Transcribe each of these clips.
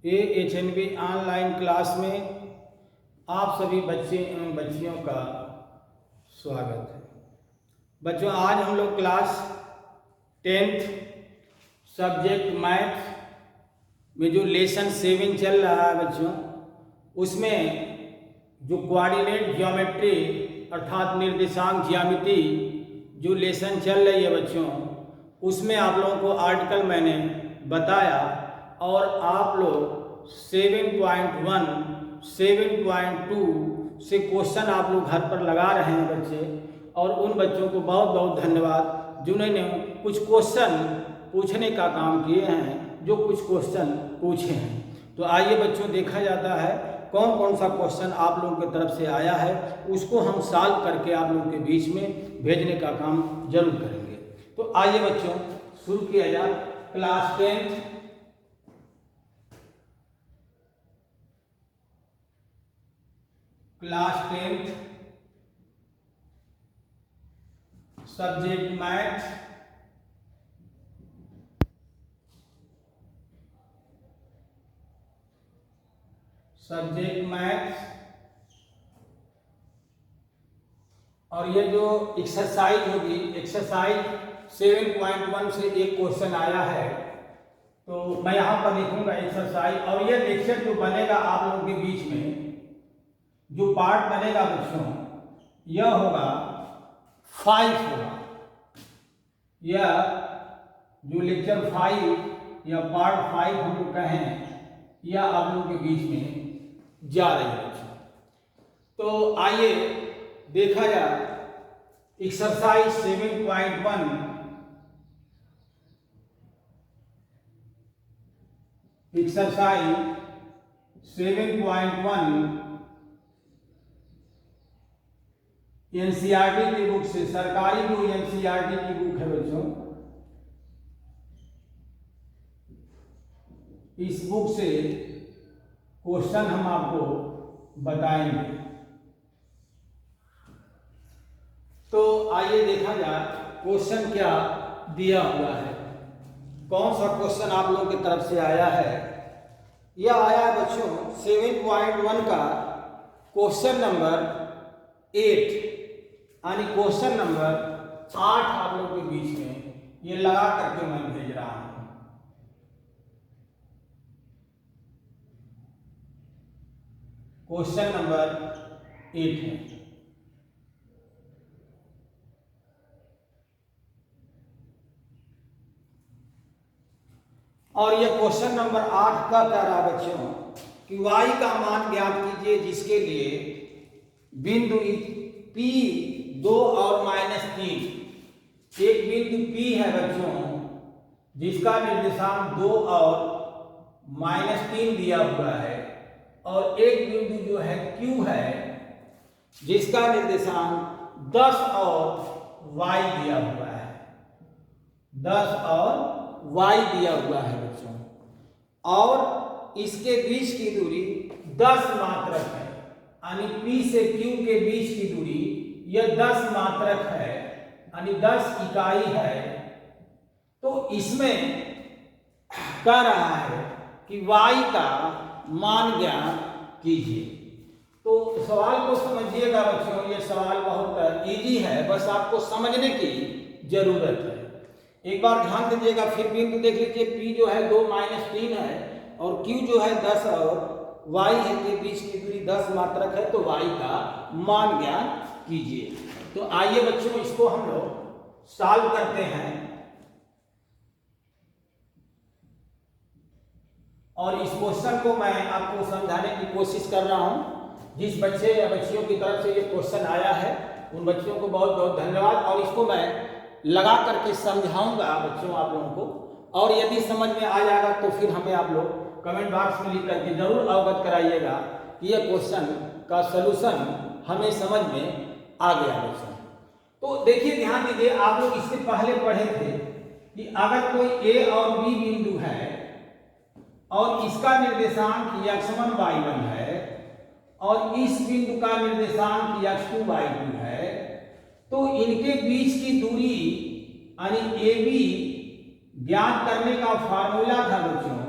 AHNB online class में आप सभी बच्चे एवं बच्चियों का स्वागत है। बच्चों, आज हम लोग क्लास 10th सब्जेक्ट मैथ में जो लेसन 7 चल रहा है बच्चों, उसमें जो कोऑर्डिनेट ज्योमेट्री अर्थात निर्देशांक ज्यामिति जो लेसन चल रही है बच्चों, उसमें आप लोगों को आर्टिकल मैंने बताया और आप लोग 7.1, 7.2 से क्वेश्चन आप लोग घर पर लगा रहे हैं बच्चे, और उन बच्चों को बहुत बहुत धन्यवाद जिन्होंने कुछ क्वेश्चन पूछने का काम किए हैं, जो कुछ क्वेश्चन पूछे हैं। तो आइए बच्चों, देखा जाता है कौन कौन सा क्वेश्चन आप लोगों की तरफ से आया है, उसको हम सॉल्व करके आप लोगों के बीच में भेजने का काम जरूर करेंगे। तो आइए बच्चों, शुरू किया जाए। क्लास 10th सब्जेक्ट मैथ और ये जो एक्सरसाइज होगी, एक्सरसाइज 7.1 से एक क्वेश्चन आया है, तो मैं यहाँ पर लिखूंगा एक्सरसाइज, और ये लेक्चर जो बनेगा आप लोगों के बीच में, जो पार्ट बनेगा बच्चों, यह होगा 5 होगा। यह जो लेक्चर 5 या पार्ट 5 हम लोग कहें, यह आप लोगों के बीच में जा रही है बच्चों। तो आइए देखा जाए एक्सरसाइज 7.1 एनसीईआरटी की बुक से, सरकारी जो एनसीईआरटी की बुक है बच्चों, इस बुक से क्वेश्चन हम आपको बताएंगे। तो आइए देखा जाए क्वेश्चन क्या दिया हुआ है, कौन सा क्वेश्चन आप लोगों की तरफ से आया है। यह आया है बच्चों 7.1 का क्वेश्चन नंबर 8, यानी क्वेश्चन नंबर 8 आप लोगों के बीच में ये लगा करके मैं भेज रहा हूं। क्वेश्चन नंबर 8 है। और ये क्वेश्चन नंबर 8 का कह रहा है बच्चों कि y का मान ज्ञात कीजिए जिसके लिए बिंदु P 2 और -3, एक बिंदु P है बच्चों जिसका निर्देशांक 2 और -3 दिया हुआ है, और एक बिंदु जो है Q है जिसका निर्देशांक 10 और y दिया हुआ है, 10 और y दिया हुआ है बच्चों, और इसके बीच की दूरी 10 मात्रक है, यानी P से Q के बीच की दूरी यह 10 मात्रक है, यानी 10 इकाई है। तो इसमें कह रहा है कि y का मान ज्ञात कीजिए। तो सवाल को समझिएगा बच्चों, ये सवाल बहुत इजी है, बस आपको समझने की जरूरत है। एक बार ध्यान दीजिएगा, फिर बिंदु देख लीजिए, P जो है 2 -3 है और Q जो है 10 और y है के बीच की दूरी 10 मात्रक है, तो y का मान ज्ञात कीजिए। तो आइए बच्चों, इसको हम लोग सॉल्व करते हैं, और इस क्वेश्चन को मैं आपको समझाने की कोशिश कर रहा हूं। जिस बच्चे या बच्चियों की तरफ से ये क्वेश्चन आया है, उन बच्चियों को बहुत बहुत धन्यवाद, और इसको मैं लगा करके समझाऊंगा बच्चों आप लोगों को, और यदि समझ में आ जाएगा तो फिर हमें आप लोग कमेंट बॉक्स में लिख करके जरूर अवगत कराइएगा कि यह क्वेश्चन का सलूशन हमें समझ में आ गया बच्चों। तो देखिए, ध्यान दीजिए, आप लोग इससे पहले पढ़े थे कि अगर कोई A और B बिंदु है और इसका निर्देशांक x1 y1 है और इस बिंदु का निर्देशांक x2 y2 है, तो इनके बीच की दूरी यानी AB ज्ञात करने का फार्मूला था बच्चों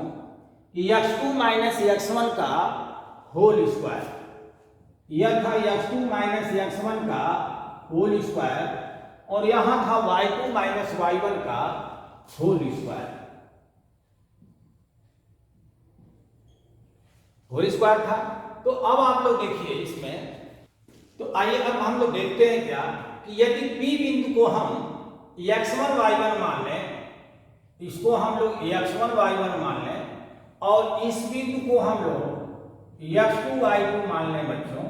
x2 माइनस x1 का होल स्क्वायर, यह था x2 माइनस x1 का होल स्क्वायर, और यहां था y2 माइनस y1 का होल स्क्वायर, होल स्क्वायर था। तो अब आप लोग देखिए इसमें, तो आइए अब हम लोग देखते हैं क्या कि यदि P बिंदु को हम x1 y1 मान लें, इसको हम लोग x1 y1 मान लें, और इस बिंदु को हम लोग x2 y2 मान लें बच्चों,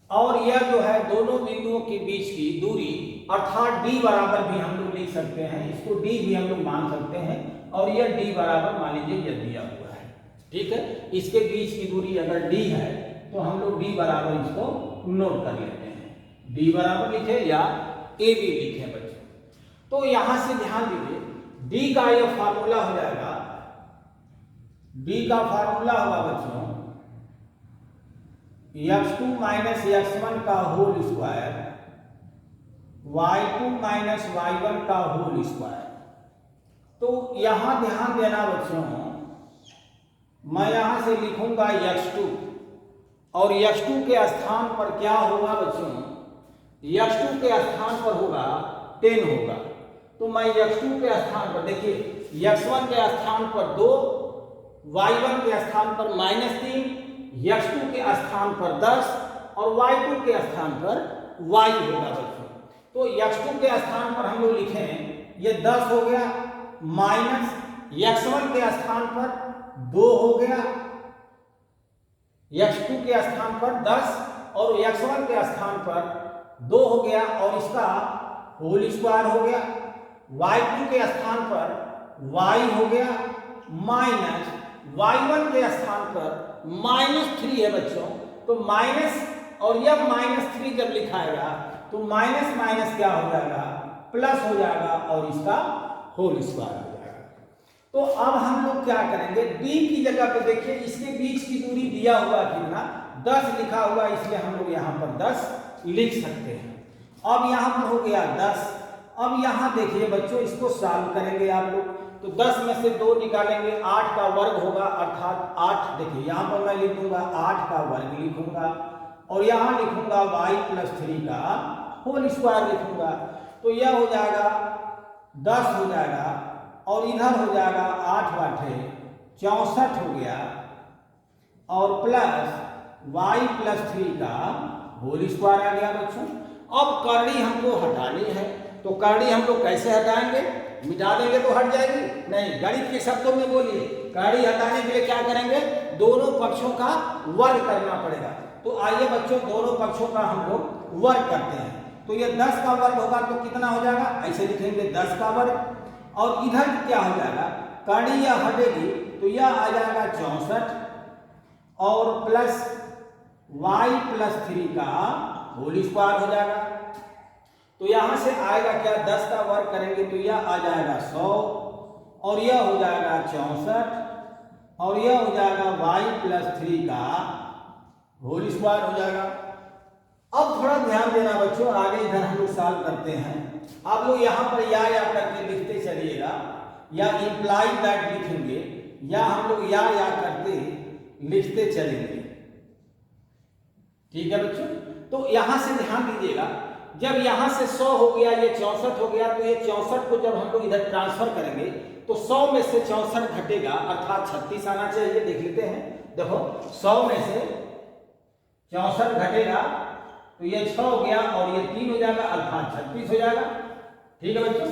और यह जो है दोनों बिंदुओं के बीच की दूरी अर्थात d बराबर भी हम लोग लिख सकते हैं, इसको d भी हम लोग मान सकते हैं, और यह d बराबर मान लीजिए यह दिया हुआ है, ठीक है। इसके बीच की दूरी अगर d है तो हम लोग d बराबर इसको नोट कर लेते हैं, d बराबर लिखे या a भी लिखे बच्चों। तो यहां से ध्यान दीजिए, d का यह फार्मूला हो जाएगा, d का फार्मूला होगा बच्चों x2 माइनस x1 का whole square y2 minus y1 का होल स्क्वायर। तो यहां ध्यान देना बच्चों, मैं यहां से लिखूंगा x2, और x2 के स्थान पर क्या होगा बच्चों, x2 के स्थान पर होगा 10 होगा। तो मैं x2 के स्थान पर देखिए, x1 के स्थान पर 2, y1 के स्थान पर -3, x2 के स्थान पर 10 और y2 के स्थान पर y होगा बच्चों। तो x2 के स्थान पर हम लोग लिखें ये 10 हो गया, माइनस x1 के स्थान पर 2 हो गया, x2 के स्थान पर 10 और x1 के स्थान पर 2 हो गया, और इसका होल स्क्वायर हो गया, y2 के स्थान पर y हो गया, माइनस y1 के स्थान पर -3 है बच्चों। तो माइनस और यह -3 जब लिखाएगा तो माइनस माइनस क्या हो जाएगा, प्लस हो जाएगा, और इसका होल स्क्वायर हो जाएगा। तो अब हम लोग क्या करेंगे, d की जगह पे देखिए इसके बीच की दूरी दिया हुआ कितना 10 लिखा हुआ, इसलिए हम लोग यहाँ पर 10 लिख सकते हैं। अब यहाँ पर हो गया 10। अब यहाँ देखिए बच्चों, इसको सॉल्व करेंगे आप लोग, तो 10 में से 2 निकालेंगे, 8 का वर्ग होगा, अर्थात 8, देखिए यहाँ पर मैं लिखूंगा 8 का वर्ग लिखूंगा, और यहाँ लिखूंगा y प्लस 3 का होल स्क्वायर लिखूंगा। तो यह हो जाएगा 10 हो जाएगा, और इधर हो जाएगा 8 बाटे 64 हो गया, और प्लस y प्लस 3 का होल स्क्वायर आ गया बच्चों। अब करड़ी हमको हटानी है, तो करड़ी हम लोग कैसे हटाएंगे, मिटा देंगे तो हट जाएगी? नहीं, गणित के शब्दों में बोलिए, करड़ी हटाने के लिए क्या करेंगे, दोनों पक्षों का वर्ग करना पड़ेगा। तो आइए बच्चों, दोनों पक्षों का हम लोग वर्ग करते हैं। तो ये 10 का वर्ग होगा तो कितना हो जाएगा, ऐसे लिखेंगे 10 का वर्ग, और इधर क्या हो जाएगा, करड़ी यह हटेगी तो यह आ जाएगा 64, और प्लस y प्लस 3 का होल स्क्वायर हो जाएगा। तो यहां से आएगा क्या, 10 का वर्ग करेंगे तो यह आ जाएगा 100, और यह हो जाएगा 64, और यह हो जाएगा y प्लस 3 का होल स्क्वायर हो जाएगा। अब थोड़ा ध्यान देना बच्चों, आगे इधर हम लोग सॉल्व करते हैं। आप लोग यहाँ पर या करके लिखते चलिएगा, या इंप्लाई दैट लिखेंगे, या हम लोग या करते लिखते चलेंगे, ठीक है बच्चों। तो यहां से ध्यान दीजिएगा, जब यहां से 100 हो गया, ये 64 हो गया, तो ये 64 को जब हम लोग इधर ट्रांसफर करेंगे तो 100 में से 64 घटेगा, अर्थात 36 आना चाहिए। देख लेते हैं, देखो 100 में से 64 घटेगा तो ये 6 हो गया, और ये 3 हो जाएगा, अर्थात 36 हो जाएगा, ठीक है बच्चों।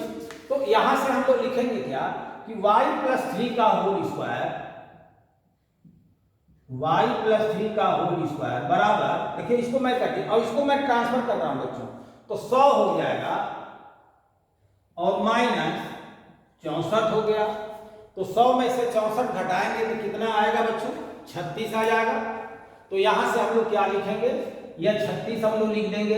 तो यहां से हम लोग लिखेंगे क्या कि y प्लस 3 का होल स्क्वायर, y प्लस 3 का होल स्क्वायर बराबर, देखिए इसको मैं कर दिया और इसको मैं ट्रांसफर कर रहा हूं बच्चों, तो 100 हो जाएगा और माइनस 64 हो गया। तो 100 में से 64 घटाएंगे तो कितना आएगा बच्चों, 36 आ जाएगा। तो यहां से हम लोग क्या लिखेंगे, यह 36 हम लोग लिख देंगे,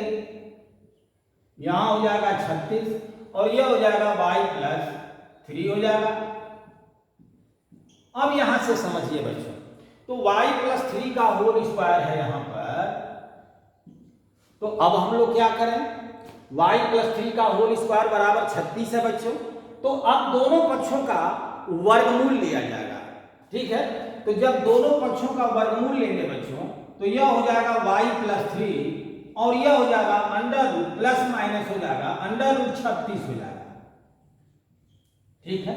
यहां हो जाएगा 36, और यह हो जाएगा y प्लस 3 हो जाएगा। अब यहां से समझिए बच्चों, तो y प्लस 3 का होल स्क्वायर है यहां पर, तो अब हम लोग क्या करें, y प्लस 3 का होल स्क्वायर बराबर 36 है बच्चों। तो अब दोनों पक्षों का वर्गमूल लिया जाएगा, ठीक है। तो जब दोनों पक्षों का वर्गमूल लेंगे बच्चों तो यह हो जाएगा y + 3 और यह हो जाएगा अंडर रूट प्लस माइनस हो जाएगा अंडर रूट 36 हो जाएगा। ठीक है,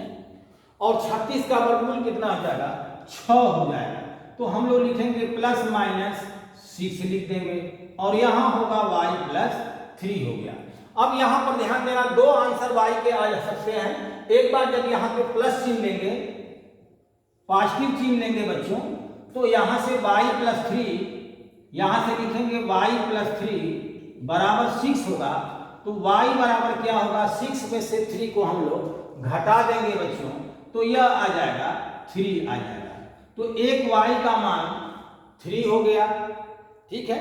और 36 का वर्गमूल कितना हो जाएगा 6 हो जाएगा। तो हम लोग लिखेंगे प्लस माइनस 6 लिख देंगे और यहां होगा y + 3 हो गया। अब यहां पर ध्यान देना, दो आंसर y के आ सकते हैं। एक बार जब यहां पे प्लस चिन्ह लेंगे, पॉजिटिव चिन्ह लेंगे बच्चों, तो यहां से y + 3 यहां से लिखेंगे y + 3 बराबर 6 होगा। तो y बराबर क्या होगा 6 में से 3 को हम लोग घटा देंगे बच्चों, तो यह आ जाएगा 3 आ जाएगा। तो एक y का मान 3 हो गया। ठीक है,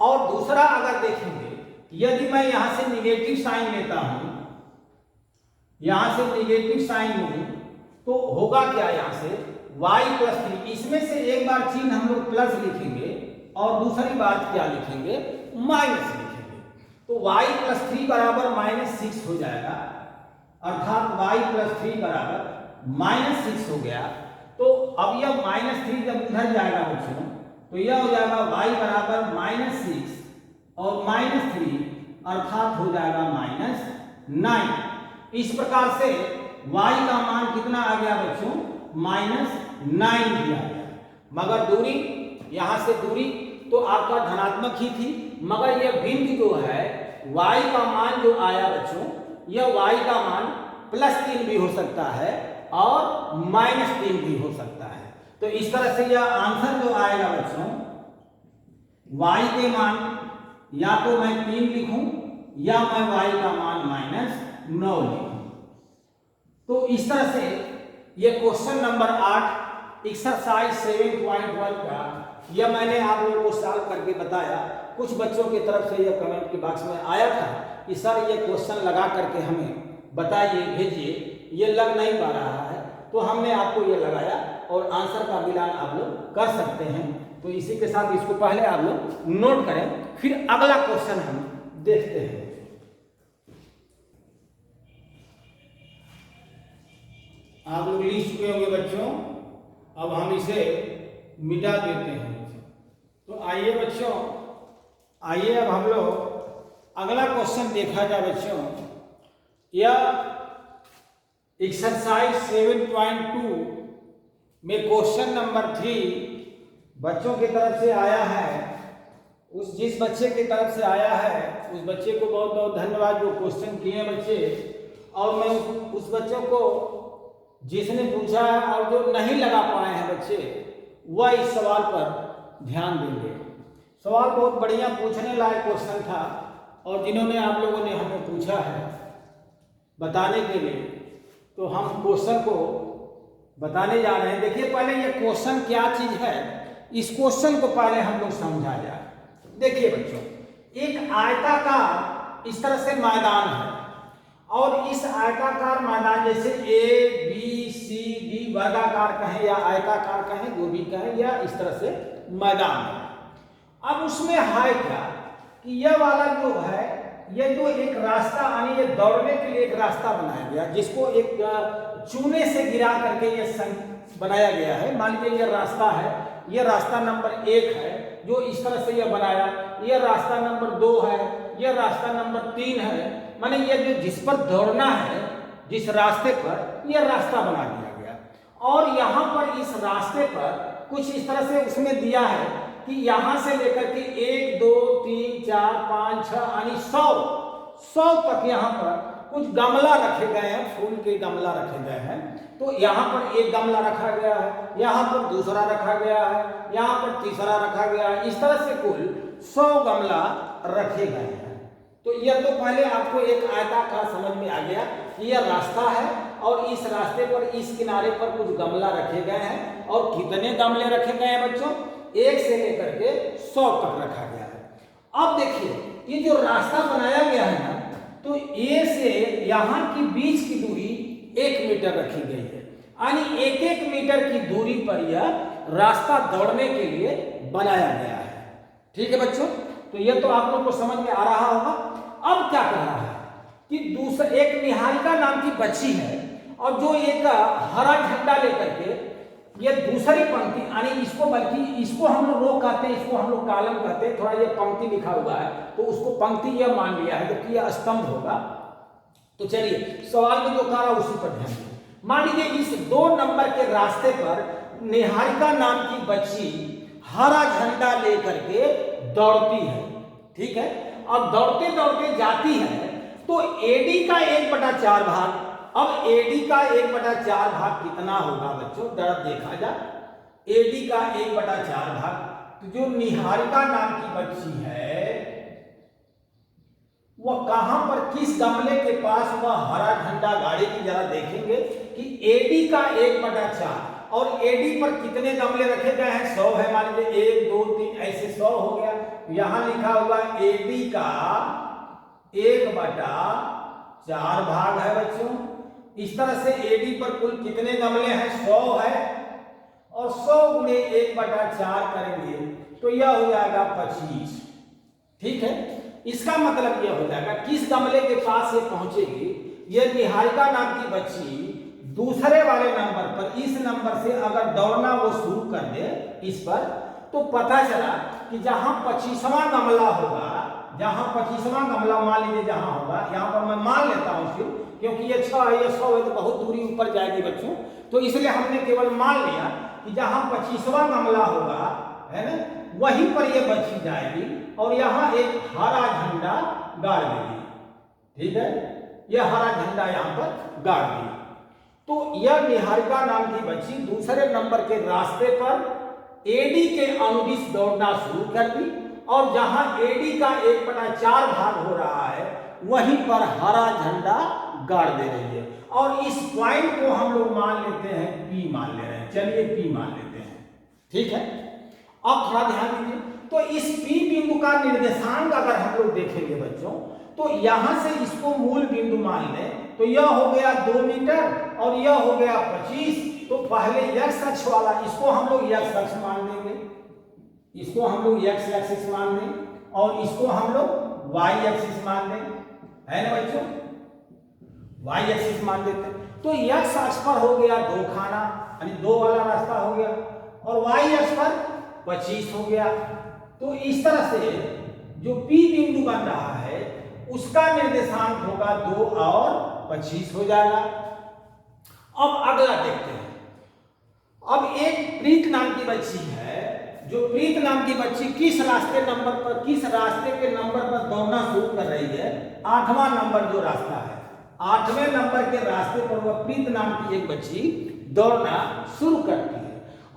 और दूसरा अगर देखेंगे, यदि मैं यहां से निगेटिव साइन लेता हूं, यहां से निगेटिव साइन लूं तो होगा क्या, यहां से y + 3, इसमें से एक बार चिन्ह हम लोग प्लस लिखेंगे और दूसरी बात क्या लिखेंगे माइनस लिखेंगे। तो y + 3 बराबर -6 हो जाएगा, अर्थात y + 3 बराबर -6 हो गया। तो अब यह -3 जब उधर जाएगा बच्चों तो यह हो जाएगा y बराबर -6 और -3 अर्थात हो जाएगा -9। इस प्रकार से y का मान कितना आ गया बच्चों -9 दिया गया। मगर दूरी, यहां से दूरी तो आपका धनात्मक ही थी, मगर यह बिंदु जो है y का मान जो आया बच्चों, यह y का मान +3 भी हो सकता है और -3 भी हो सकता है। तो इस तरह से यह आंसर जो आएगा बच्चों, y के मान या तो मैं 3 लिखूं या मैं y का मान -9 लिखूं। तो इस तरह से यह क्वेश्चन नंबर 8 एक्सरसाइज 7.1 का यह मैंने आप लोगों को सॉल्व करके बताया। कुछ बच्चों की तरफ से यह कमेंट के बॉक्स में आया था कि सर ये क्वेश्चन लगा करके हमें बताइए, भेजिए, ये लग नहीं पा रहा है, तो हमने आपको ये लगाया और आंसर का मिलान आप लोग कर सकते हैं। तो इसी के साथ इसको पहले आप लोग नोट करें, फिर अगला क्वेश्चन हम देखते हैं। आप लोग लिख चुके होंगे बच्चों, अब हम इसे मिटा देते हैं। तो आइए बच्चों, आइए अब हम लोग अगला क्वेश्चन देखा जाए बच्चों। यह एक्सरसाइज 7.2 में क्वेश्चन नंबर 3 बच्चों की तरफ से आया है। उस जिस बच्चे की तरफ से आया है उस बच्चे को बहुत बहुत धन्यवाद जो क्वेश्चन किए बच्चे। और मैं उस बच्चों को जिसने पूछा है और जो नहीं लगा पाए हैं बच्चे, वह इस सवाल पर ध्यान देंगे। सवाल बहुत बढ़िया पूछने लायक क्वेश्चन था और जिन्होंने आप लोगों ने हमें पूछा है बताने के लिए, तो हम क्वेश्चन को बताने जा रहे हैं। देखिए पहले ये क्वेश्चन क्या चीज है, इस क्वेश्चन को पहले हम लोग समझा जाए। देखिए बच्चों, एक आयताकार इस तरह से मैदान है और इस आयताकार मैदान जैसे A B C D वर्गाकार कहें या आयताकार कहें, जो भी कहें, या इस तरह से मैदान है। अब उसमें है क्या कि यह वाला जो है, यह जो एक रास्ता यानी ये दौड़ने के लिए एक रास्ता बनाया गया जिसको एक चूने से गिरा करके यह बनाया गया है। मान लीजिए यह रास्ता है, यह रास्ता नंबर 1 है जो इस तरह से यह बनाया, यह रास्ता नंबर 2 है, यह रास्ता नंबर 3 है। माने यह जो जिस पर दौड़ना है, जिस रास्ते पर, यह रास्ता बना दिया गया। और यहाँ पर इस रास्ते पर कुछ इस तरह से उसमें दिया है कि यहाँ से लेकर के 1 2 3 4 5 6 यानी 100 तक यहाँ पर कुछ गमला रखे गए हैं, फूल के गमला रखे गए हैं। तो यहाँ पर एक गमला रखा गया है, यहाँ पर दूसरा रखा गया है, यहाँ पर तीसरा रखा गया है। इस तरह से कुल 100 गमला रखे गए हैं। तो यह तो पहले आपको एक आयताकार समझ में आ गया कि यह रास्ता है और इस रास्ते पर इस किनारे पर कुछ गमला रखे गए हैं। और कितने गमले रखे गए हैं बच्चों, 1 से लेकर के 100 तक रखा गया है। अब देखिए ये जो रास्ता बनाया गया है ना, तो A से यहाँ की बीच की दूरी 1 मीटर रखी गई है, यानी 1 मीटर की दूरी पर यह रास्ता दौड़ने के लिए बनाया गया है। ठीक है बच्चों, तो यह तो आप लोग को समझ में आ रहा होगा। अब क्या कर रहा है कि दूसरा एक निहारिका नाम की बच्ची है और जो एक हरा झंडा लेकर के ये दूसरी पंक्ति यानी इसको, बल्कि इसको हम लोग रो कहते हैं, इसको हम लोग कॉलम कहते हैं, थोड़ा ये पंक्ति लिखा हुआ है तो उसको पंक्ति यह मान लिया है, जबकि यह स्तंभ होगा। तो चलिए सवाल में जो कहा उसी पर ध्यान दें। मान लीजिए इस 2 नंबर के रास्ते पर निहारिका नाम की बच्ची हरा झंडा लेकर के दौड़ती है, ठीक है। अब दौड़ते दौड़ते जाती है तो एडी का 1/4 भाग, अब एडी का 1/4 भाग कितना होगा बच्चों, जरा देखा जा। एडी का 1/4 भाग, तो जो निहारिका नाम की बच्ची है वह कहां पर, किस गमले के पास वह हरा झंडा गाड़ेगी, जरा देखेंगे कि एडी का 1/4 और एडी पर कितने गमले रखे गए हैं, 100 है, मान लीजिए 1 2 3 ऐसे 100 हो गया। यहां लिखा हुआ एडी का 1/4 भाग है बच्चों। इस तरह से एडी पर कुल कितने गमले हैं, 100 है, और 100 गुणे 1/4 करेंगे तो यह हो जाएगा 25, ठीक है। इसका मतलब यह हो जाएगा किस गमले के पास ये पहुंचेगी, यह निहारिका नाम की बच्ची दूसरे वाले नंबर पर, इस नंबर से अगर दौड़ना वो शुरू कर दे इस पर, तो पता चला कि जहां 25वां गमला होगा, जहां 25वां गमला मान लीजिए जहां होगा, यहां पर मैं मान लेता हूं फिर, क्योंकि ये 6 है, ये 100 है तो बहुत दूरी ऊपर जाएगी बच्चों, तो इसलिए हमने केवल मान लिया कि जहां 25वां गमला होगा, है ना, वहीं पर ये बच्ची जाएगी और यहां एक हरा झंडा गाड़ देगी, ठीक है। यह हरा झंडा यहां पर गाड़ दी। तो यह निहारिका नाम की बच्ची दूसरे नंबर के रास्ते पर एडी के अनुदिश दौड़ना शुरू कर दी और जहां एडी का 1/4 भाग हो रहा है वहीं पर हरा झंडा गाड़ दे रही है, और इस पॉइंट को हम लोग मान लेते हैं पी मान ले रहे हैं, चलिए पी मान लेते हैं, ठीक है। अब थोड़ा ध्यान दीजिए, तो इस पी बिंदु का निर्देशांक अगर हम लोग देखेंगे बच्चों, तो यहां से इसको मूल बिंदु मान लें तो यह हो गया 2 मीटर और यह हो गया 25। तो पहले x अक्ष वाला इसको हम लोग x अक्ष मान देंगे, इसको हम लोग x एक्सिस मान दें और इसको हम लोग y एक्सिस मान दें, है ना बच्चों, y एक्सिस मान देते हैं। तो x अक्ष पर हो गया 2 खाना, यानी 2 वाला रास्ता हो गया, और y अक्ष पर 25 हो गया। तो इस तरह से जो P बिंदु बन रहा है उसका निर्देशांक होगा 2 और 25 हो जाएगा। अब अगला देखते हैं। अब एक प्रीत नाम की बच्ची है, जो प्रीत नाम की बच्ची किस रास्ते के नंबर पर दौड़ना शुरू कर रही है, 8वां नंबर जो रास्ता है, 8वें नंबर के रास्ते पर वह प्रीत नाम की एक बच्ची दौड़ना शुरू करती है।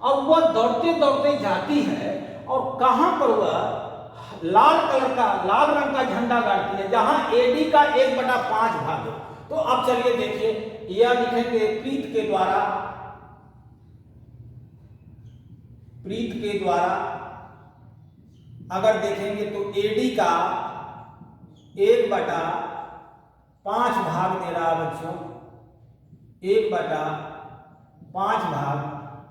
अब वह दौड़ते दौड़ते जाती है और कहां पर वह लाल रंग का झंडा गाड़ती है, जहां एडी का 1/5 भाग है। तो अब चलिए देखिए, यह लिखेंगे प्रीत के द्वारा अगर देखेंगे तो एडी का 1/5 भाग दे रहा बच्चों, 1/5 भाग,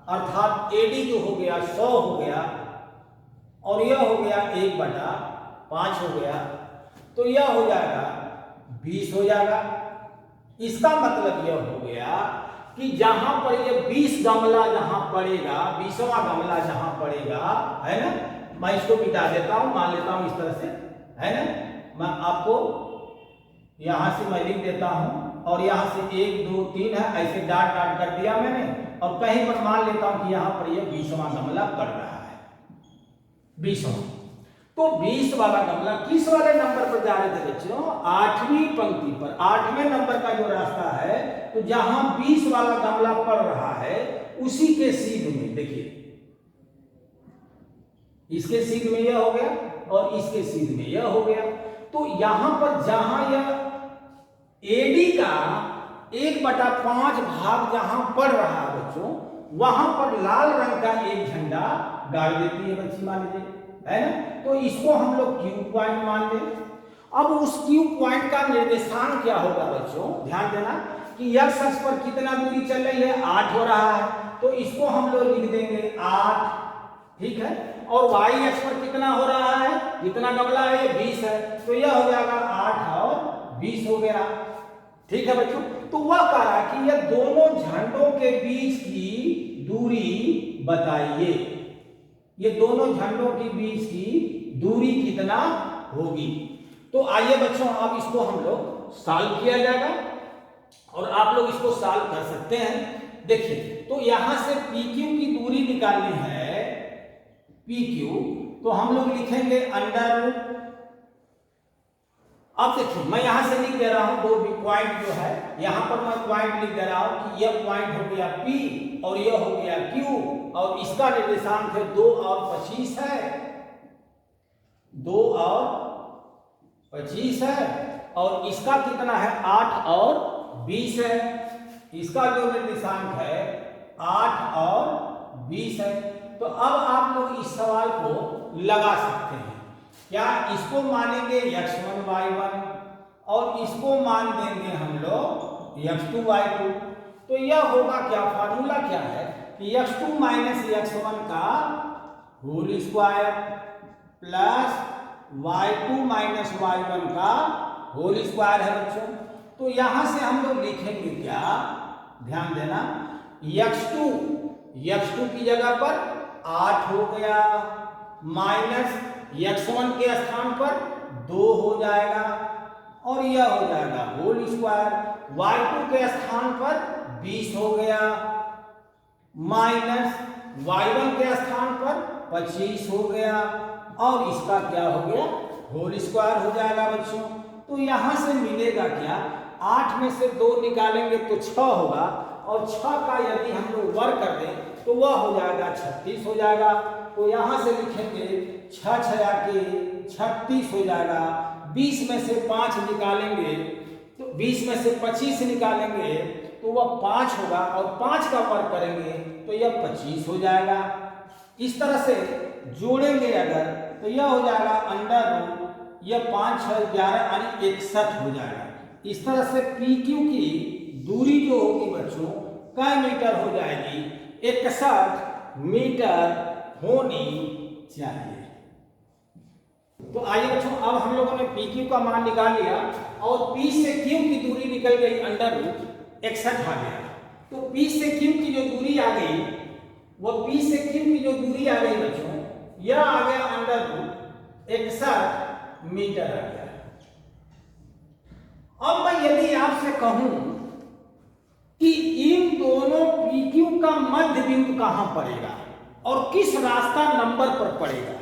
अर्थात एडी जो हो गया 100 हो गया और यह हो गया 1/5 हो गया, तो यह हो जाएगा 20 हो जाएगा। इसका मतलब यह हो गया कि जहां पर ये 20 गमला जहां पड़ेगा, 20वां गमला जहां पड़ेगा, है ना, मैं इसको मिटा देता हूं, मान लेता हूं इस तरह से, है ना, मैं आपको यहां से मैं लिख देता हूं और यहां से 1 2 3 है, ऐसे डाट कर दिया मैंने, और कहीं पर मान लेता हूं कि यहां पर ये 20वां गमला पड़ रहा है, 20वां। तो 20 वाला गमला किस वाले नंबर पर जा रहे थे बच्चों, 8वीं पंक्ति पर, 8वें नंबर का जो रास्ता है, तो जहां 20 वाला गमला पड़ रहा है उसी के सीध में, देखिए इसके सीध में यह हो गया और इसके सीध में यह हो गया। तो यहां पर जहां यह एडी का 1/5 भाग जहां पड़ रहा है बच्चों, वहां पर लाल रंग का एक झंडा गाड़ देती है बच्ची, मान लीजिए, है ना। तो इसको हम लोग क्यू पॉइंट मान लें। अब उस क्यू पॉइंट का निर्देशांक क्या होगा बच्चों, ध्यान देना कि x अक्ष पर कितना दूरी चल रही है, 8 हो रहा है, तो इसको हम लोग लिख देंगे 8, ठीक है। और y अक्ष पर कितना हो रहा है, जितना गमला है ये 20 है, तो यह हो जाएगा 8 और 20 हो गया, ठीक है बच्चों। तो वह कह रहा है कि यह दोनों झंडों के बीच की दूरी बताइए। ये दोनों झंडों के बीच की दूरी कितना होगी। तो आइए बच्चों अब इसको हम लोग सॉल्व किया जाएगा और आप लोग इसको सॉल्व कर सकते हैं। देखिए तो यहां से PQ की दूरी निकालनी है, PQ, तो हम लोग लिखेंगे अंडर रूट। अब देखिए मैं यहां से लिख दे रहा हूं दो पॉइंट जो है, यहां पर मैं पॉइंट लिख दे रहा हूं कि यह पॉइंट हो गया P और यह हो गया Q और इसका निर्देशांक है 2 और 25 है, 2 और 25 है और इसका कितना है 8 और 20 है। इसका जो निर्देशांक है 8 और 20 है। तो अब आप लोग इस सवाल को लगा सकते हैं। क्या इसको मानेंगे x1 y1 और इसको मान देंगे हम लोग x2 y2। तो यह होगा क्या, फार्मूला क्या है कि x2 माइनस x1 का whole square plus y2 minus y1 का होल स्क्वायर है बच्चों। तो यहां से हम लोग लिखेंगे क्या, ध्यान देना, x2 की जगह पर 8 हो गया माइनस x1 के स्थान पर 2 हो जाएगा और यह हो जाएगा होल स्क्वायर, y2 के स्थान पर 20 हो गया माइनस y1 के स्थान पर 25 हो गया और इसका क्या हो गया होल स्क्वायर हो जाएगा बच्चों। तो यहां से मिलेगा क्या, 8 में से 2 निकालेंगे तो 6 होगा और 6 का यदि हम लोग वर्ग कर दें तो वह हो जाएगा 36 हो जाएगा। तो यहां से लिखेंगे 6 6 के 36 हो जाएगा। 20 में से 5 निकालेंगे तो 20 में से 25 निकालेंगे तो वह 5 होगा और 5 का वर्ग करेंगे तो यह 25 हो जाएगा। इस तरह से जोड़ेंगे अगर तो यह हो जाएगा अंडर रूट, यह 5 6 11 यानी 61 हो जाएगा। इस तरह से PQ की दूरी जो होगी बच्चों कै मीटर हो जाएगी, 61 मीटर होनी चाहिए। तो आइए बच्चों अब हम लोगों ने PQ का मान निकाल लिया और P से Q की दूरी निकल गई अंडर रूट 61 आ गया। तो P से Q की जो दूरी आ गई, वो P से Q की जो दूरी आ गई बच्चों, यह आ गया अंडर रूट 61 मीटर आ गया। अब मैं यदि आपसे कहूं कि इन दोनों PQ का मध्य बिंदु कहां पड़ेगा और किस रास्ता नंबर पर पड़ेगा,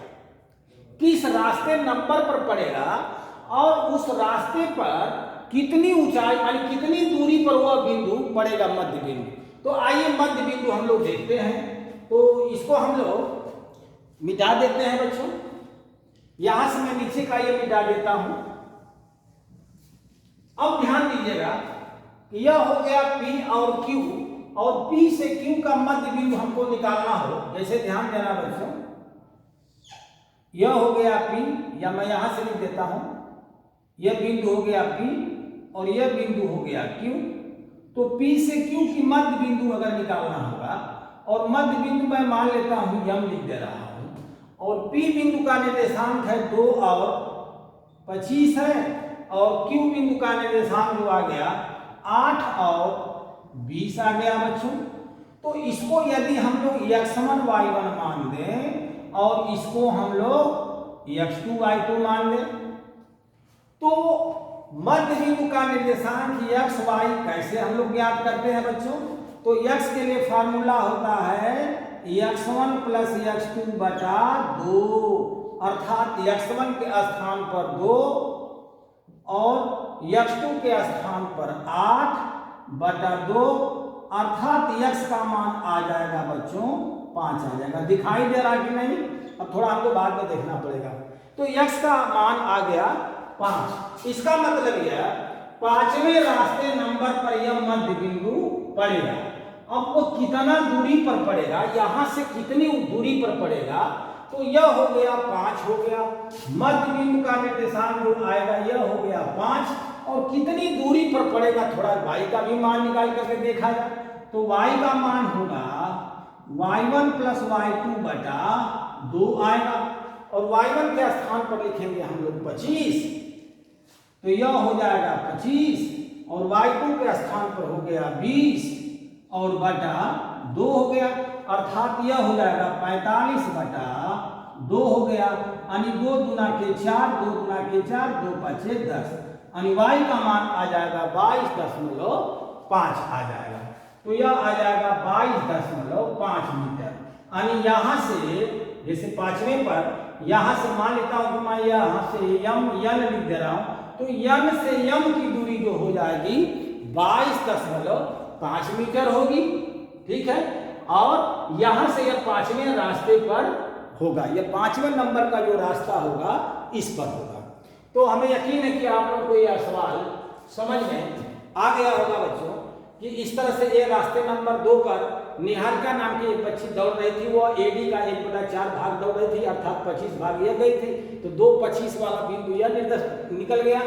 किस रास्ते नंबर पर पड़ेगा और उस रास्ते पर कितनी ऊंचाई यानी कितनी दूरी पर वह बिंदु पड़ेगा मध्य बिंदु। तो आइए मध्य बिंदु हम लोग देखते हैं। तो इसको हम लोग मिटा देते हैं बच्चों, यहां से मैं नीचे का ये मिटा देता हूं। अब ध्यान दीजिएगा कि यह हो गया P और Q और P से Q का मध्य बिंदु हमको निकालना हो, जैसे ध्यान देना बच्चों, यह हो गया P या मैं यहां से लिख देता हूं, यह बिंदु हो गया P और यह बिंदु हो गया Q। तो P से Q की मध्य बिंदु अगर निकालना होगा और मध्य बिंदु मैं मान लेता हूं m लिख दे रहा हूं और P बिंदु का निर्देशांक है 2 और 25 है और Q बिंदु का निर्देशांक जो आ गया 8 और 20 आ गया बच्चों। तो इसको यदि हम लोग x1 y1 मान दें और इसको हम लोग x2 y2 मान दें तो मध्य बिंदु का निर्देशांक x y कैसे हम लोग ज्ञात करते हैं बच्चों। तो x के लिए फार्मूला होता है x1 प्लस x2 बटा 2, अर्थात x1 के स्थान पर 2 और x2 के स्थान पर 8 बटा 2, अर्थात x का मान आ जाएगा बच्चों 5 आ जाएगा। दिखाई दे रहा कि नहीं, अब थोड़ा आपको बाद में देखना पड़ेगा। तो x का मान आ गया 5। इसका मतलब यह 5वें रास्ते नंबर पर यह मध्य बिंदु पड़ेगा। अब वो कितना दूरी पर पड़ेगा, यहां से कितनी दूरी पर पड़ेगा, तो यह हो गया 5 हो गया। मध्य बिंदु का निर्देशांक जो आएगा यह हो गया 5 और कितनी दूरी पर पड़ेगा, थोड़ा y का भी मान निकाल करके देखा जाए। तो y का मान होगा y1 प्लस y2 बटा 2 आएगा और y1 के स्थान पर लिखेंगे हम लोग 25, तो यह हो जाएगा 25 और y2 के स्थान पर हो गया 20 और बटा 2 हो गया। अर्थात यह हो जाएगा 45/2 हो गया, यानी 2 दूना के 4, 2 दूना के 4, 2 5 10, यानी y का मान आ जाएगा 22.5 आ जाएगा। तो यह आ जाएगा 22.5 मीटर। यानी यहाँ से जैसे पांचवें पर यहाँ से मान लेता हूँ कि मैं यहाँ से n लिख दे रहा हूँ, तो n से m की दूरी जो हो जाएगी 22.5 मीटर होगी, ठीक है। और यहाँ से यह पांचवें रास्ते पर होगा, यह 5वें नंबर का जो रास्ता होगा इस पर होगा। तो हमें यकीन है कि आप लोगों को यह सवाल समझ में आ गया होगा बच्चों कि इस तरह से ये रास्ते नंबर 2 पर निहारिका नाम की एक बच्ची दौड़ रही थी, वो एडी का 1/4 भाग दौड़ रही थी, अर्थात 25 भाग यह गई थी, तो 2:25 वाला बिंदु यह निकल गया।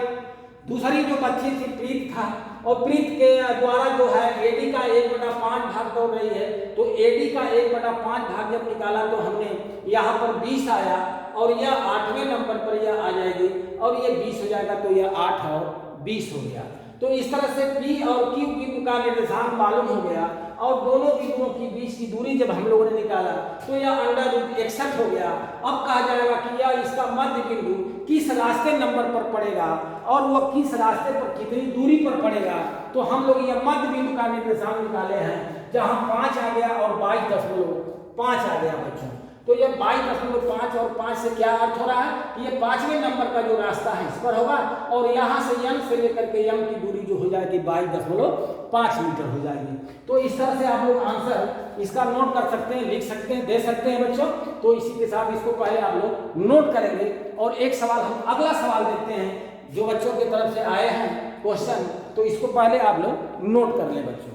दूसरी जो बच्ची थी प्रीत था, और प्रीत के द्वारा जो है एडी का 1/5 भाग दौड़ रही है, तो एडी का 1/5 भाग जब निकाला तो हमने यहाँ पर 20 आया, और यह 8वें नंबर पर यह आ जाएगी, और यह 20 हो जाएगा, तो यह 8 और 20 हो गया। तो इस तरह से P और Q बिंदु का निर्देशांक मालूम हो गया, और दोनों बिंदुओं की बीच की दूरी जब हम लोगों ने निकाला तो यह √61 हो गया। अब कहा जाएगा कि यह इसका मध्य बिंदु किस रास्ते नंबर पर पड़ेगा, और वह किस रास्ते पर कितनी दूरी पर पड़ेगा। तो हम लोग यह मध्य बिंदु का निर्देशांक निकाले हैं, जहां 5 आ गया और 22.5 आ गया बच्चों। तो ये 22.5 और 5 से क्या अर्थ हो रहा है कि ये 5वें नंबर का जो रास्ता है इस पर होगा, और यहाँ से n से लेकर के m की दूरी जो हो जाएगी 22.5 मीटर हो जाएगी। तो इस तरह से आप लोग आंसर इसका नोट कर सकते हैं, लिख सकते हैं, दे सकते हैं बच्चों। तो इसी के साथ इसको पहले आप लोग नोट करेंगे, और एक सवाल हम अगला सवाल देखते हैं जो बच्चों की तरफ से आए हैं क्वेश्चन, तो इसको पहले आप लोग नोट कर लें बच्चों।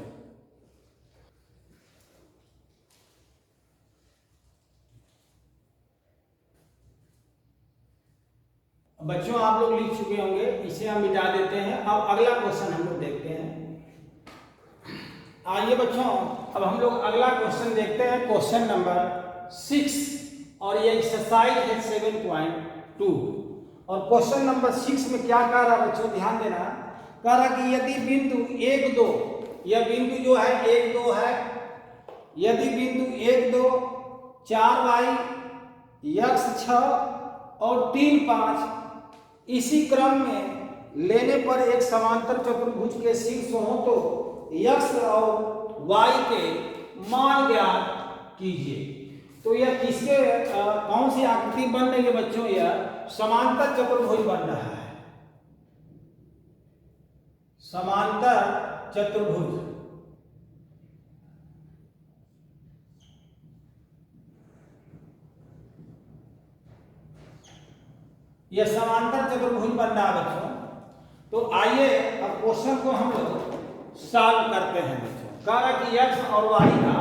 बच्चों आप लोग लिख चुके होंगे, इसे हम मिटा देते हैं। अब अगला क्वेश्चन हम लोग देखते हैं। आइए बच्चों, अब हम लोग अगला क्वेश्चन देखते हैं, क्वेश्चन नंबर 6, और ये एक्सरसाइज है 7.2। और क्वेश्चन नंबर 6 में क्या कह रहा बच्चों, ध्यान देना। कह रहा कि यदि बिंदु 1 2, यह बिंदु जो है 1 2 है, यदि बिंदु 1 2 4y x 6 और 3 5 इसी क्रम में लेने पर एक समांतर चतुर्भुज के शीर्ष हो, तो x और y के मान ज्ञात कीजिए। तो यह किसके कौन सी आकृति बन रही है बच्चों, यह समांतर चतुर्भुज बन रहा है, समांतर चतुर्भुज। यह समांतर चतुर्भुज बन रहा है बच्चों। तो आइए अब क्वेश्चन को हम लोग सॉल्व करते हैं बच्चों। कह रहा कि x और y का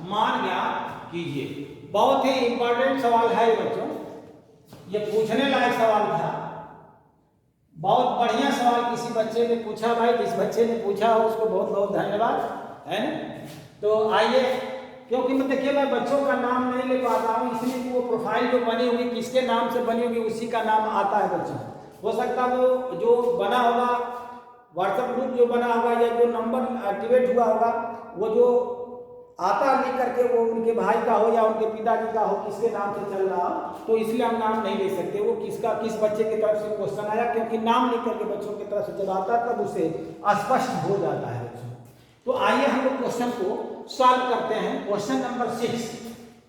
मान ज्ञात कीजिए। बहुत ही इंपॉर्टेंट सवाल है बच्चों, ये पूछने लायक सवाल था, बहुत बढ़िया सवाल किसी बच्चे ने पूछा। भाई जिस बच्चे ने पूछा हो उसको बहुत बहुत धन्यवाद, है ना। तो आइए, क्योंकि मैं देखिए मैं बच्चों का नाम नहीं ले पाता हूँ, इसलिए कि वो प्रोफाइल जो बनी होगी किसके नाम से बनी होगी उसी का नाम आता है बच्चों। हो सकता है वो जो बना होगा व्हाट्सएप ग्रुप जो बना होगा या जो नंबर एक्टिवेट हुआ होगा वो जो आता लिख करके वो उनके भाई का हो या उनके पिताजी का हो, किसके नाम से चल रहा हो, तो इसलिए हम नाम नहीं ले सकते वो किसका किस बच्चे की तरफ से क्वेश्चन आया, क्योंकि नाम लिख करके बच्चों की तरफ से जब आता है तब उसे स्पष्ट हो जाता है बच्चों। तो आइए हम लोग क्वेश्चन को सॉल्व करते हैं। क्वेश्चन नंबर 6,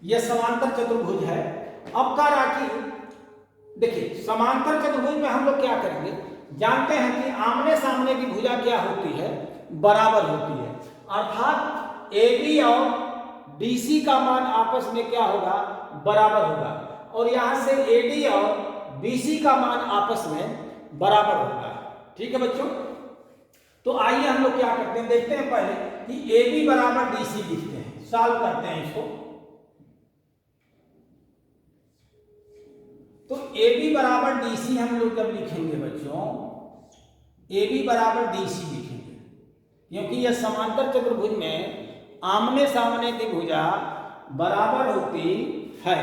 यह समांतर चतुर्भुज है। अब कह रहा कि देखिए समांतर चतुर्भुज में हम लोग क्या करेंगे, जानते हैं कि आमने सामने की भुजा क्या होती है, बराबर होती है, अर्थात AB और DC का मान आपस में क्या होगा, बराबर होगा, और यहां से AD और BC का मान आपस में बराबर होगा। ठीक है बच्चों। तो आइए हम लोग क्या करते हैं, देखते हैं पहले कि AB बराबर DC लिखते हैं, सॉल्व करते हैं इसको। तो AB बराबर DC हम लोग जब लिखेंगे बच्चों, AB बराबर DC लिखेंगे, क्योंकि यह समांतर चतुर्भुज में आमने सामने की भुजा बराबर होती है।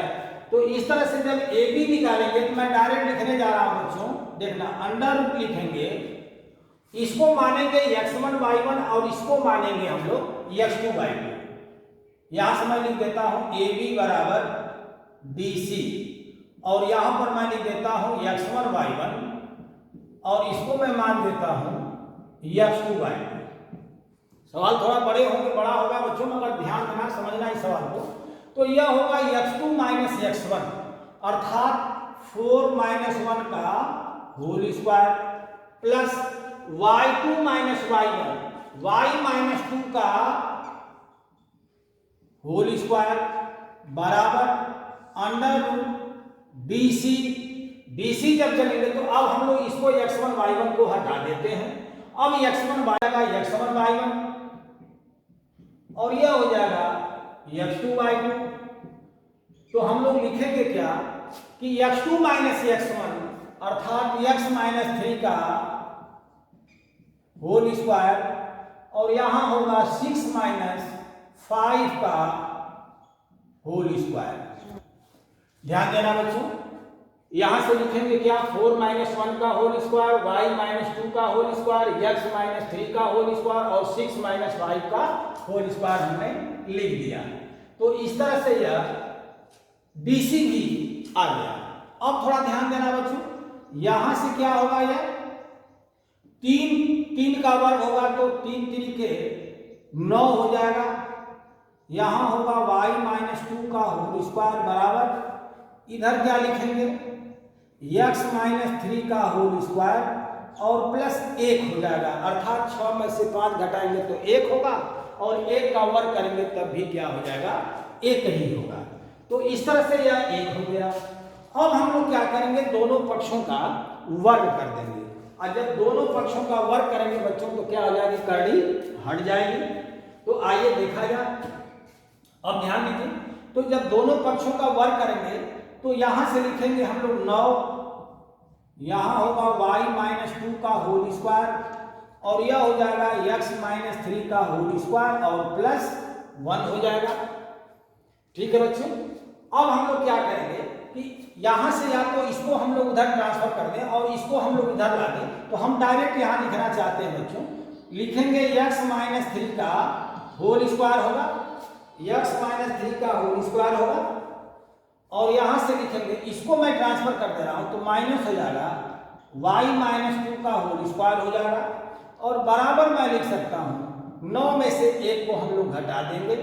तो इस तरह से जब AB निकालेंगे तो मैं डायरेक्ट लिखने जा रहा हूं बच्चों, देखना अंडर रूट लिखेंगे, इसको मानेंगे x1 y1 और इसको मानेंगे हम लोग x2 y2, यहां से मैं लिख देता हूं ए बी बराबर डी सी, और यहां पर मैं लिख देता हूं x1 y1, और इसको मैं मान देता हूं x2 y2। सवाल थोड़ा बड़ा होगा बच्चों, मगर ध्यान देना, समझना इस सवाल को। तो यह होगा x2 माइनस x1 अर्थात 4 माइनस 1 का whole square plus y2 minus y1 y minus 2 का होल स्क्वायर बराबर अंडर रूट डी सी जब चलेंगे तो अब हम लोग इसको x1 y1 को हटा देते हैं। अब x1 का x1 y1 और यह हो जाएगा x2 y2। तो हम लोग लिखेंगे क्या कि x2 माइनस x1 अर्थात x माइनस 3 का होल स्क्वायर, और यहां होगा 6 माइनस 5 का होल स्क्वायर। ध्यान देना बच्चों, यहां से लिखेंगे क्या 4 माइनस 1 का होल स्क्वायर, y माइनस 2 का होल स्क्वायर, x माइनस 3 का होल स्क्वायर और 6 माइनस 5 का होल स्क्वायर हमने लिख दिया। तो इस तरह से यह डीसी भी आ गया। अब थोड़ा ध्यान देना बच्चों, यहां से क्या होगा, यह 3 का वर्ग होगा तो 3 तरीके 9 हो जाएगा। यहां होगा y माइनस 2 का होल स्क्वायर बराबर, इधर क्या लिखेंगे x माइनस 3 का होल स्क्वायर और प्लस 1 हो जाएगा, अर्थात 6 में से 5 घटाएंगे तो 1 होगा, और 1 का वर्ग करेंगे तब भी क्या हो जाएगा, 1 ही होगा। तो इस तरह से यह 1 हो गया। अब हम लोग क्या करेंगे, दोनों पक्षों का वर्ग कर देंगे, और जब दोनों पक्षों का वर्ग करेंगे बच्चों तो क्या हो जाएगी, कड़ी हट जाएगी। तो आइए देखा जाए। अब ध्यान दीजिए, तो जब दोनों पक्षों का वर्ग करेंगे तो यहां से लिखेंगे हम लोग 9, यहां होगा y माइनस 2 का होल स्क्वायर, और यह हो जाएगा x माइनस 3 का होल स्क्वायर और प्लस 1 हो जाएगा। ठीक है बच्चों, अब हम लोग क्या करेंगे कि यहां से या तो इसको हम लोग उधर ट्रांसफर कर दें और इसको हम लोग इधर ला दें। तो हम डायरेक्ट यहां लिखना चाहते हैं बच्चों, लिखेंगे x माइनस 3 का होल स्क्वायर होगा, x माइनस 3 का होल स्क्वायर होगा, और यहां से लिखेंगे, इसको मैं ट्रांसफर कर दे रहा हूं तो माइनस हो जाएगा y माइनस 2 का होल स्क्वायर हो जाएगा, और बराबर मैं लिख सकता हूं 9 में से 1 को हम लोग घटा देंगे।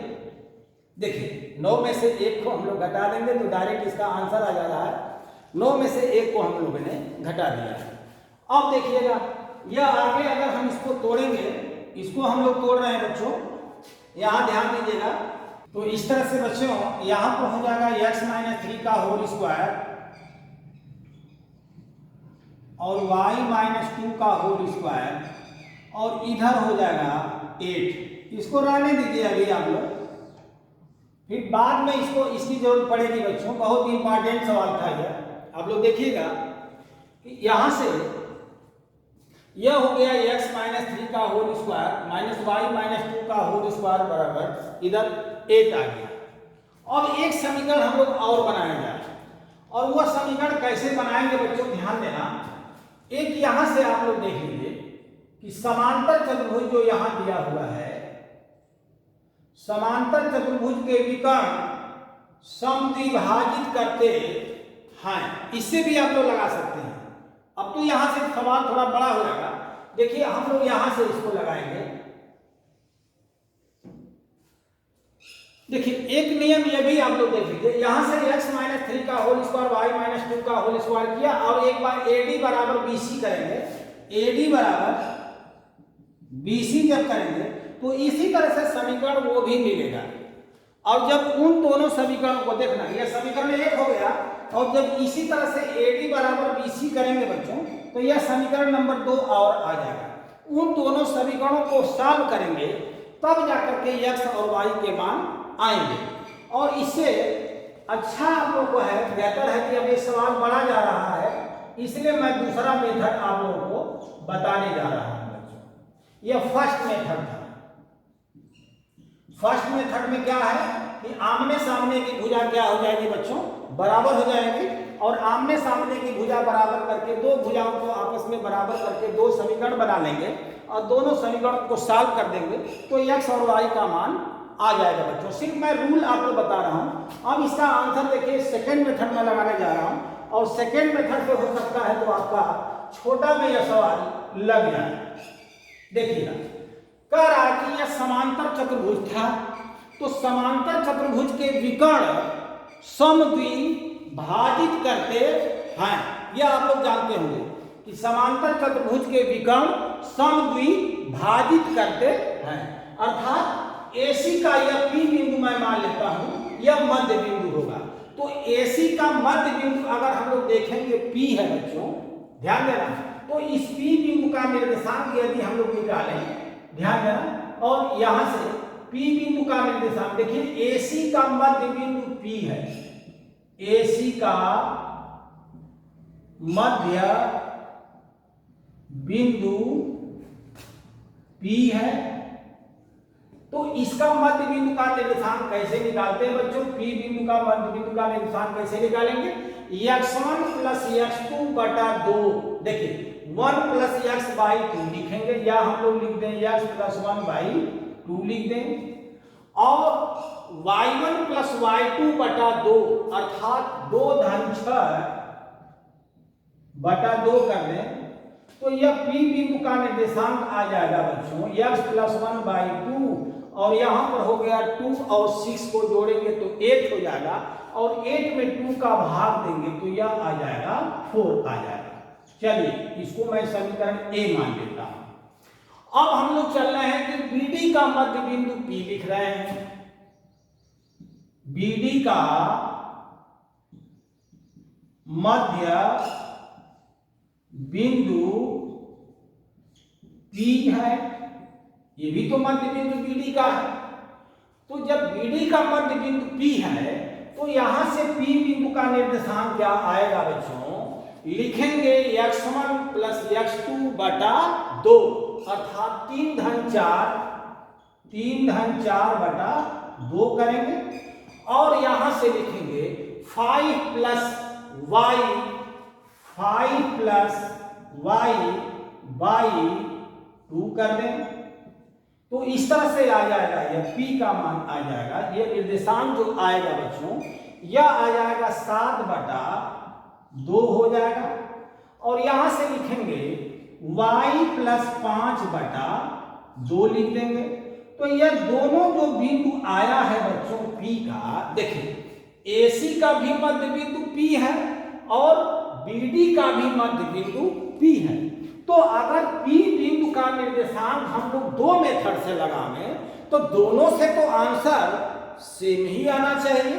देखिए 9 में से 1 को हम लोग घटा देंगे तो डायरेक्ट इसका आंसर आ जा रहा है, 9 में से 1 को हम लोगों ने घटा दिया है। अब देखिएगा, यह आगे अगर हम इसको तोड़ेंगे, इसको हम लोग तोड़ रहे हैं बच्चों, यहां ध्यान दीजिएगा। तो इस तरह से बच्चों यहां पर हो जाएगा x माइनस 3 का होल स्क्वायर और y माइनस 2 का होल स्क्वायर, और इधर हो जाएगा 8। इसको रहने दीजिए अभी आप लोग, फिर बाद में इसको इसकी जरूरत पड़ेगी बच्चों। बहुत इंपॉर्टेंट सवाल था यह। आप लोग देखिएगा कि यहां से यह हो गया x माइनस 3 का whole square minus y minus 2 का होल स्क्वायर बराबर इधर 8 आ गया। अब एक समीकरण हम लोग और बनाएंगे, और वह समीकरण कैसे बनाएंगे बच्चों, ध्यान देना। एक यहां से आप लोग देख लीजिए कि समांतर चतुर्भुज जो यहां दिया हुआ है, समांतर चतुर्भुज के विकर्ण समद्विभाजित करते हैं, इससे भी आप लोग लगा सकते हैं। अब तो यहां से सवाल थोड़ा बड़ा हो जाएगा। देखिए हम लोग यहां से इसको लगाएंगे। देखिए एक नियम ये भी आप लोग देख लीजिए, यहां से x माइनस 3 का होल स्क्वायर y माइनस 2 का होल स्क्वायर किया, और एक बार AD बराबर BC करेंगे। AD बराबर BC जब करेंगे तो इसी तरह से समीकरण वो भी मिलेगा। और जब उन दोनों समीकरणों को देखना, यह समीकरण 1 हो गया, और जब इसी तरह से AD बराबर BC करेंगे बच्चों तो यह समीकरण नंबर 2 और आ जाएगा। उन दोनों समीकरणों को सॉल्व करेंगे तब जाकर के x और y के मान आएंगे। और इससे अच्छा आप लोगों को है, बेहतर है कि अब ये सवाल बढ़ा जा रहा है, इसलिए मैं दूसरा मेथड आप लोगों को बताने जा रहा हूं बच्चों। यह फर्स्ट मेथड था। फर्स्ट मेथड में क्या है कि आमने सामने की भुजा क्या हो जाएगी बच्चों, बराबर हो जाएगी, और आमने सामने की भुजा बराबर करके दो भुजाओं को आपस में बराबर करके दो समीकरण बना लेंगे और दोनों समीकरण को सॉल्व कर देंगे तो x और y का मान आ जाएगा बच्चों। सिर्फ मैं रूल आपको बता रहा हूं। अब इसका आंसर देखिए सेकेंड मेथड में लगाने जा रहा हूं, और सेकेंड मेथड से हो सकता है तो आपका छोटा में यह सवाल लग जाए। देखिएगा, कह रहा है कि यह समांतर चतुर्भुज था, तो समांतर चतुर्भुज के विकर्ण समद्विभाजित करते हैं। यह आप लोग जानते होंगे कि समांतर चतुर्भुज के विकर्ण समद्विभाजित करते हैं, अर्थात AC का यह P बिंदु मैं मान लेता हूं, यह मध्य बिंदु होगा। तो AC का मध्य बिंदु अगर हम लोग देखेंगे P है बच्चों, ध्यान देना, तो इस P बिंदु का निर्देशांक यदि हम लोग निकालें, ध्यान देना, और यहां से P बिंदु का निर्देशांक देखिए, AC का मध्य बिंदु P है, AC का मध्य बिंदु P है, तो इसका मध्य बिंदु का निर्देशांक कैसे निकालते हैं बच्चों? P बिंदु का मध्य बिंदु का निर्देशांक कैसे निकालेंगे? x1 प्लस x2 बटा 2, देखिए 1 प्लस x बाई 2 लिखेंगे, या हम लोग लिख दें x प्लस 1 बाई 2 लिख दें, और y1 प्लस y2 बटा 2 अर्थात 2 धन 6 बटा 2 कर दें, तो यह P बिंदु का निर्देशांक आ जाएगा बच्चों x प्लस 1 बाई 2, और यहां पर हो गया 2 और 6 को जोड़ेंगे तो 8 हो जाएगा, और 8 में 2 का भाग देंगे तो यह आ जाएगा 4 आ जाएगा। चलिए इसको मैं समीकरण A मान लेता हूं। अब हम लोग चल रहे हैं कि BD का मध्य बिंदु P लिख रहे हैं, BD का मध्य बिंदु P है, ये भी तो मध्य बिंदु BD का है। तो जब BD का मध्य बिंदु P है, तो यहां से P बिंदु का निर्देशांक क्या आएगा बच्चों? लिखेंगे x1 प्लस x2 बटा 2 अर्थात 3 धन 4 बटा 2 करेंगे, और यहां से लिखेंगे 5 प्लस y बाई 2 कर दें, तो इस तरह से आ जाएगा, यह P का मान आ जाएगा, यह निर्देशांक जो आएगा बच्चों यह आ जाएगा 7 बटा 2 हो जाएगा, और यहां से लिखेंगे y प्लस 5 बटा 2 लिख देंगे। तो यह दोनों जो बिंदु आया है बच्चों P का, देखिए AC का भी मध्य बिंदु P है और BD का भी मध्य बिंदु P है। तो अगर P बिंदु का निर्देशांक हम लोग दो मेथड से लगाएं तो दोनों से तो आंसर सेम ही आना चाहिए,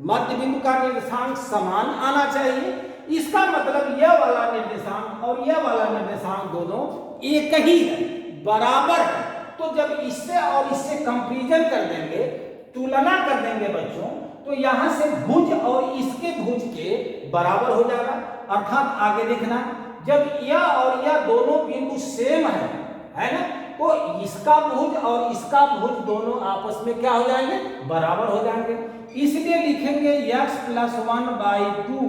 मध्य बिंदु का निर्देशांक समान आना चाहिए। इसका मतलब यह वाला निर्देशांक और यह वाला निर्देशांक दोनों एक ही है, बराबर है। तो जब इससे और इससे कंपैरिजन कर देंगे, तुलना कर देंगे बच्चों, तो यहां से भुज और इसके भुज के बराबर हो जाएगा। अर्थात आगे देखना, जब यह और यह दोनों बिंदु सेम है ना, तो इसका भुज और इसका भुज दोनों आपस में क्या हो जाएंगे? बराबर हो जाएंगे। इसलिए लिखेंगे x प्लस 1 बाई 2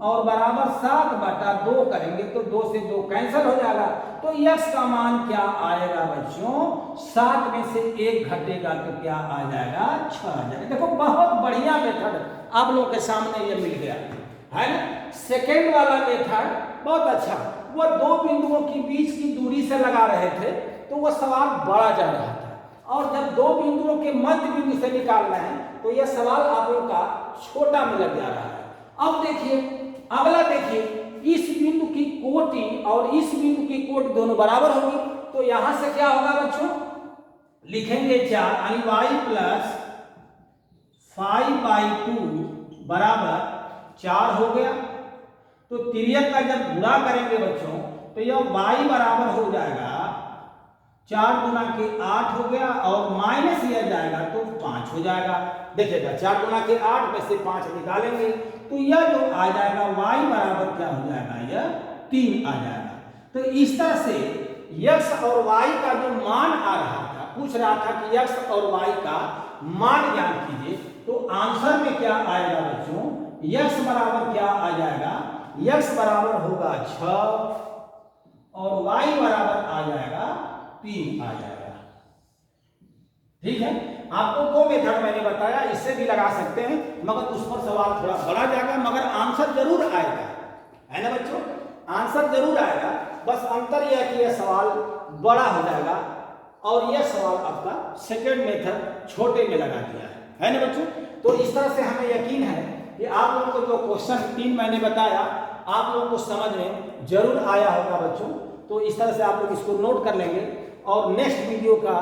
और बराबर 7 बटा 2 करेंगे तो 2 से 2 कैंसिल हो जाएगा। तो x का मान क्या आएगा बच्चों? 7 में से 1 घटेगा तो क्या आ जाएगा? 6 आ जाएगा। देखो बहुत बढ़िया मेथड आप लोगों के सामने ये मिल गया है ना। सेकेंड वाला मेथड बहुत अच्छा, वह दो बिंदुओं के बीच की दूरी से लगा रहे थे तो वह सवाल बड़ा जा रहा था, और जब दो बिंदुओं के मध्य बिंदु से निकाल रहे हैं तो यह सवाल आप लोगों का छोटा में लग जा रहा है। अब देखिए अगला, देखिए इस बिंदु की कोटि और इस बिंदु की कोटि दोनों बराबर होगी, तो यहां से क्या होगा बच्चों? लिखेंगे 4 यानी y प्लस 5/2 बराबर 4 हो गया। तो तिर्यक का जब गुणा करेंगे बच्चों तो यह y बराबर हो जाएगा 4 गुना के 8 हो गया, और माइनस यह जाएगा तो 5 हो जाएगा। देखिएगा 4 गुना के 8 में से 5 निकालेंगे तो यह जो आ जाएगा y बराबर क्या हो जाएगा? यह 3 आ जाएगा। तो इस तरह से x और y का जो मान आ रहा था, पूछ रहा था कि x और y का मान ज्ञात कीजिए, तो आंसर में क्या आएगा बच्चों? x बराबर क्या आ जाएगा? x बराबर होगा 6 और y बराबर आ जाएगा 3 आ जाएगा। ठीक है। आपको 2 मेथड मैंने बताया, इससे भी लगा सकते हैं, मगर उस पर सवाल थोड़ा बड़ा जाएगा, मगर आंसर जरूर आएगा, है ना बच्चों, आंसर जरूर आएगा। बस अंतर यह है कि यह सवाल बड़ा हो जाएगा और यह सवाल आपका सेकेंड मेथड छोटे में लगा दिया है ना बच्चों। तो इस तरह से हमें यकीन है कि आप लोगों को जो क्वेश्चन 3 मैंने बताया आप लोगों को समझ में जरूर आया होगा बच्चों। तो इस तरह से आप लोग इसको नोट कर लेंगे और नेक्स्ट वीडियो का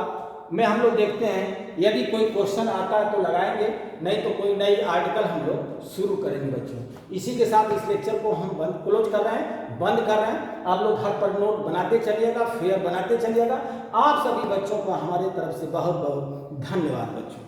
में हम लोग देखते हैं, यदि कोई क्वेश्चन आता है तो लगाएंगे, नहीं तो कोई नई आर्टिकल हम लोग शुरू करेंगे बच्चों। इसी के साथ इस लेक्चर को हम बंद कर रहे हैं। आप लोग घर पर नोट बनाते चलिएगा, फेयर बनाते चलिएगा। आप सभी बच्चों को हमारे तरफ से बहुत बहुत धन्यवाद बच्चों।